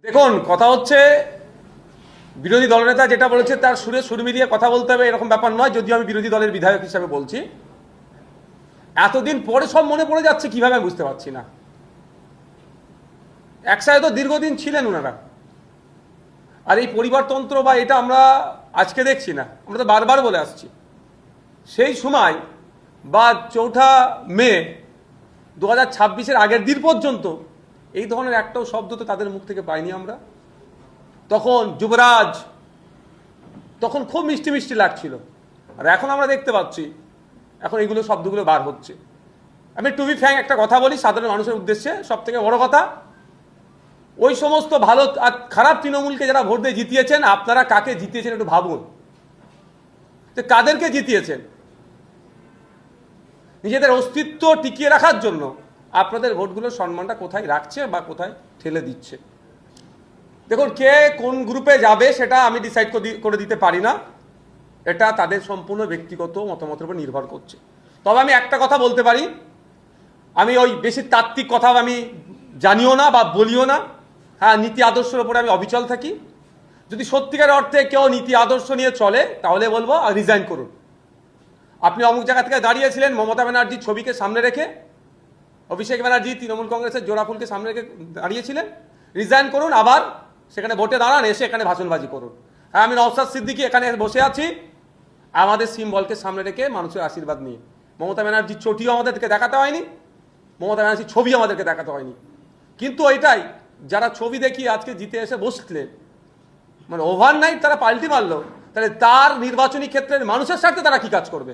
দেখুন, কথা হচ্ছে বিরোধী দলনেতা যেটা বলেছে তার সুরে সুর মিলিয়ে কথা বলতে হবে এরকম ব্যাপার নয়। যদিও আমি বিরোধী দলের বিধায়ক হিসাবে বলছি, এতদিন পরে সব মনে পড়ে যাচ্ছে কিভাবে আমি বুঝতে পারছি না। একসাথে তো দীর্ঘদিন ছিলেন ওনারা, আর এই পরিবারতন্ত্র বা এটা আমরা আজকে দেখছি না, আমরা তো বারবার বলে আসছি। সেই সময় বা 4 মে 2026-এর আগের দিন পর্যন্ত এই ধরনের একটাও শব্দ তো তাদের মুখ থেকে পাইনি আমরা। তখন যুবরাজ তখন খুব মিষ্টি মিষ্টি লাগছিল, আর এখন আমরা দেখতে পাচ্ছি এখন এইগুলো শব্দগুলো বার হচ্ছে। আমি টু বি ফ্র্যাঙ্ক একটা কথা বলি সাধারণ মানুষের উদ্দেশ্যে, সব থেকে বড় কথা, ওই সমস্ত ভালো আর খারাপ তৃণমূলকে যারা ভোট দিয়ে জিতিয়েছেন, আপনারা কাকে জিতিয়েছেন একটু ভাবুন। তো কাদেরকে জিতিয়েছেন? নিজেদের অস্তিত্ব টিকিয়ে রাখার জন্য আপনাদের ভোটগুলোর সম্মানটা কোথায় রাখছে বা কোথায় ঠেলে দিচ্ছে? দেখুন, কে কোন গ্রুপে যাবে সেটা আমি ডিসাইড করে দিতে পারি না, এটা তাদের সম্পূর্ণ ব্যক্তিগত মতামতের উপর নির্ভর করছে। তবে আমি একটা কথা বলতে পারি, আমি ওই বেশি তাত্ত্বিক কথা আমি জানিও না বা বলিও না। হ্যাঁ, নীতি আদর্শের ওপরে আমি অবিচল থাকি। যদি সত্যিকার অর্থে কেউ নীতি আদর্শ নিয়ে চলে তাহলে বলবো রিজাইন করুন। আপনি অমুক জায়গা থেকে দাঁড়িয়েছিলেন মমতা ব্যানার্জির ছবিকে সামনে রেখে, অভিষেক ব্যানার্জি তৃণমূল কংগ্রেসের জোড়াফুলকে সামনে রেখে দাঁড়িয়েছিলেন, রিজাইন করুন, আবার সেখানে ভোটে দাঁড়ান, এসে এখানে ভাষণবাজি করুন। হ্যাঁ, আমি নওশাদ সিদ্দিকী এখানে বসে আছি আমাদের সিম্বলকে সামনে রেখে মানুষের আশীর্বাদ নিয়ে। মমতা ব্যানার্জির চটিও আমাদেরকে দেখাতে হয়নি, মমতা ব্যানার্জির ছবি আমাদেরকে দেখাতে হয়নি। কিন্তু ওইটাই, যারা ছবি দেখিয়ে আজকে জিতে এসে বসলেন, মানে ওভারনাইট তারা পাল্টি মারলো, তাহলে তার নির্বাচনী ক্ষেত্রে মানুষের স্বার্থে তারা কি কাজ করবে?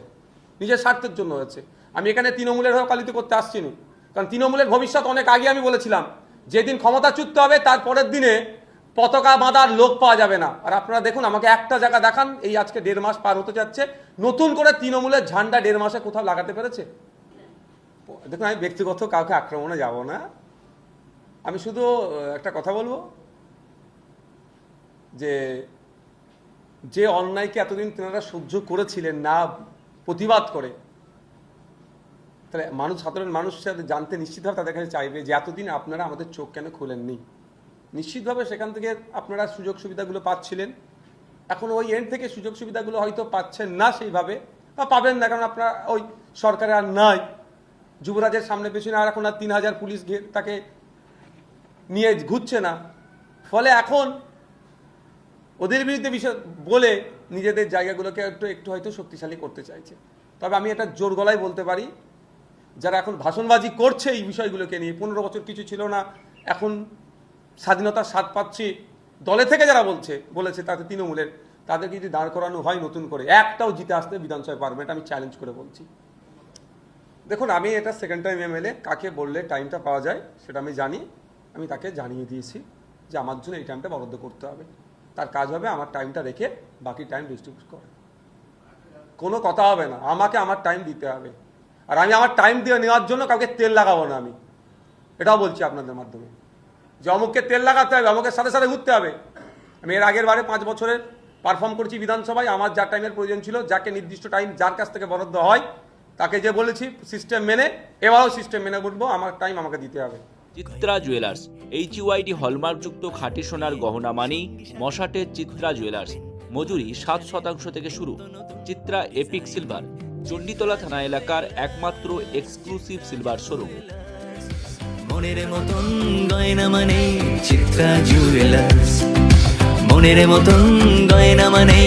নিজের স্বার্থের জন্য হয়েছে। আমি এখানে তৃণমূলের হয়ে কালিত করতে আসছি না, কারণ তৃণমূলের ভবিষ্যৎ অনেক আগে আমি বলেছিলাম, যেদিন ক্ষমতাচ্যুত হবে তার পরের দিনে পতাকা বাঁধার লোক পাওয়া যাবে না। আর আপনারা দেখুন, আমাকে একটা জায়গা দেখান, এই আজকে 1.5 মাস পার হতে যাচ্ছে, নতুন করে তৃণমূলের ঝান্ডা 1.5 মাসে কোথাও লাগাতে পেরেছে? দেখুন, আমি ব্যক্তিগত কাউকে আক্রমণে যাব না, আমি শুধু একটা কথা বলবো যে যে অন্যায়কে এতদিন তেনারা সহ্য করেছিলেন না প্রতিবাদ করে, তাহলে সাধারণ মানুষ জানতে নিশ্চিতভাবে তাদের কাছে চাইবে যে এতদিন আপনারা আমাদের চোখ কেন খুলেননি। নিশ্চিতভাবে সেখান থেকে আপনারা সুযোগ সুবিধাগুলো পাচ্ছিলেন, এখন ওই এন্ড থেকে সুযোগ সুবিধাগুলো হয়তো পাচ্ছেন না সেইভাবে, বা পাবেন না, কারণ আপনারা ওই সরকারে আর নাই। যুবরাজের সামনে পেছনে আর এখন আর 3000 পুলিশ তাকে নিয়ে ঘুরছে না, ফলে এখন ওদের বিরুদ্ধে বিষয় বলে নিজেদের জায়গাগুলোকে একটু হয়তো শক্তিশালী করতে চাইছে। তবে আমি এটা জোর গলায় বলতে পারি, যারা এখন ভাষণবাজি করছে এই বিষয়গুলোকে নিয়ে, 15 বছর কিছু ছিল না, এখন স্বাধীনতার স্বাদ পাচ্ছি, দলে থেকে যারা বলেছে তাতে তৃণমূলের, তাদেরকে যদি দাঁড় করানো হয় নতুন করে, একটাও জিতে আসতে বিধানসভায় পারবে, এটা আমি চ্যালেঞ্জ করে বলছি। দেখুন, আমি এটা সেকেন্ড টাইম এমএলএ, কাকে বললে টাইমটা পাওয়া যায় সেটা আমি জানি, আমি তাকে জানিয়ে দিয়েছি যে আমার জন্য এই টাইমটা বরাদ্দ করতে হবে। তার কাজ হবে আমার টাইমটা রেখে বাকি টাইম ডিস্ট্রিবিউট করে, কোনো কথা হবে না, আমাকে আমার টাইম দিতে হবে। আর আমি আমার টাইম দিয়ে নেওয়ার জন্য কাউকে তেল লাগাবো না। আমি এটাও বলছি আপনাদের মাধ্যমে যে অমুককে তেল লাগাতে হবে, অমুকের সাথে সাথে ঘুরতে হবে। আমি এর আগের বারে 5 বছরের পারফর্ম করছি বিধানসভায়, আমার যা টাইমের প্রয়োজন ছিল, যাকে নির্দিষ্ট টাইম যার কাছ থেকে বরাদ্দ হয় তাকে যে বলেছি সিস্টেম মেনে, এবারও সিস্টেম মেনে উঠবো, আমার টাইম আমাকে দিতে হবে। চিত্রা জুয়েলার্স, HUID হলমার্কযুক্ত খাঁটি সোনার গহনা মানেই মশাটের চিত্রা জুয়েলার্স। মজুরি 7% থেকে শুরু। চিত্রা এপিক সিলভার, চণ্ডীতলা থানা এলাকার একমাত্র এক্সক্লুসিভ সিলভার শোরুম। মনের মতন গয়না মানে চিত্রা জুয়েলার্স, মনের মতন গয়না মানে